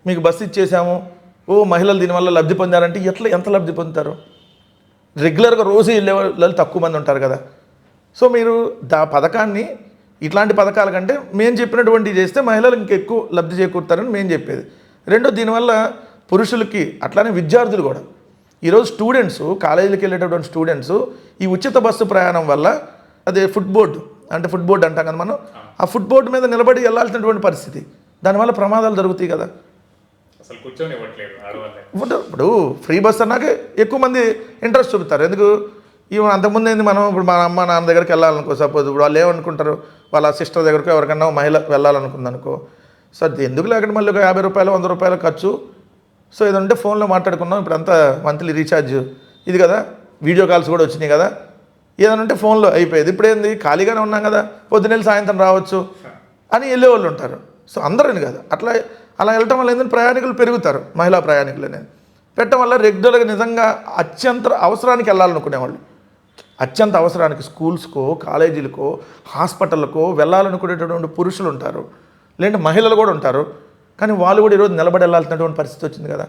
మీకు బస్సు ఇచ్చేసాము, మహిళలు దీనివల్ల లబ్ధి పొందారంటే ఎంత లబ్ధి పొందుతారు? రెగ్యులర్గా రోజు వెళ్ళే వాళ్ళు తక్కువ మంది ఉంటారు కదా. సో మీరు పథకాన్ని ఇట్లాంటి పథకాల కంటే మేము చెప్పినటువంటివి చేస్తే మహిళలు ఇంకెక్కువ లబ్ధి చేకూరుతారని మేము చెప్పేది. రెండో, దీనివల్ల పురుషులకి అట్లానే విద్యార్థులు కూడా, ఈరోజు స్టూడెంట్స్ కాలేజీలకు వెళ్ళేటటువంటి స్టూడెంట్స్ ఈ ఉచిత బస్సు ప్రయాణం వల్ల, అదే ఫుట్ బోర్డు అంటాం కదా మనం, ఆ ఫుట్ బోర్డు మీద నిలబడి వెళ్ళాల్సినటువంటి పరిస్థితి, దానివల్ల ప్రమాదాలు జరుగుతాయి కదా. అసలు కూర్చొని ఇవ్వట్లేదు ఆడవాళ్ళే. ఇప్పుడు ఫ్రీ బస్ అన్నాక ఎక్కువ మంది ఇంట్రెస్ట్ చూపుతారు. ఎందుకు? అంతకుముందు ఏంది, మనం ఇప్పుడు మా అమ్మ నాన్న దగ్గరికి వెళ్ళాలనుకో, సపోజ్ ఇప్పుడు వాళ్ళు ఏమనుకుంటారు, వాళ్ళ సిస్టర్ దగ్గరకు ఎవరికన్నా మహిళ వెళ్ళాలనుకుందనుకో, సో అది ఎందుకు లేకుండా మళ్ళీ ఒక 50 రూపాయలు 100 రూపాయలు ఖర్చు. సో ఇదంటే ఫోన్లో మాట్లాడుకున్నాం, ఇప్పుడు అంతా మంత్లీ రీఛార్జ్ ఇది కదా, వీడియో కాల్స్ కూడా వచ్చినాయి కదా, ఏదనంటే ఫోన్లో అయిపోయేది. ఇప్పుడు ఏంది, ఖాళీగానే ఉన్నాం కదా, పొద్దున్నెళ్ళి సాయంత్రం రావచ్చు అని వెళ్ళేవాళ్ళు ఉంటారు. సో అందరని కదా, అలా వెళ్ళటం వల్ల ఏంటంటే ప్రయాణికులు పెరుగుతారు, మహిళా ప్రయాణికులు అనేది పెట్టడం వల్ల రెగ్యులర్గా నిజంగా అత్యంత అవసరానికి వెళ్ళాలనుకునేవాళ్ళు, అత్యంత అవసరానికి స్కూల్స్కో కాలేజీలకో హాస్పిటల్కో వెళ్ళాలనుకునేటటువంటి పురుషులు ఉంటారు, లేదంటే మహిళలు కూడా ఉంటారు. కానీ వాళ్ళు కూడా ఈరోజు నిలబడి వెళ్ళాల్సినటువంటి పరిస్థితి వచ్చింది కదా.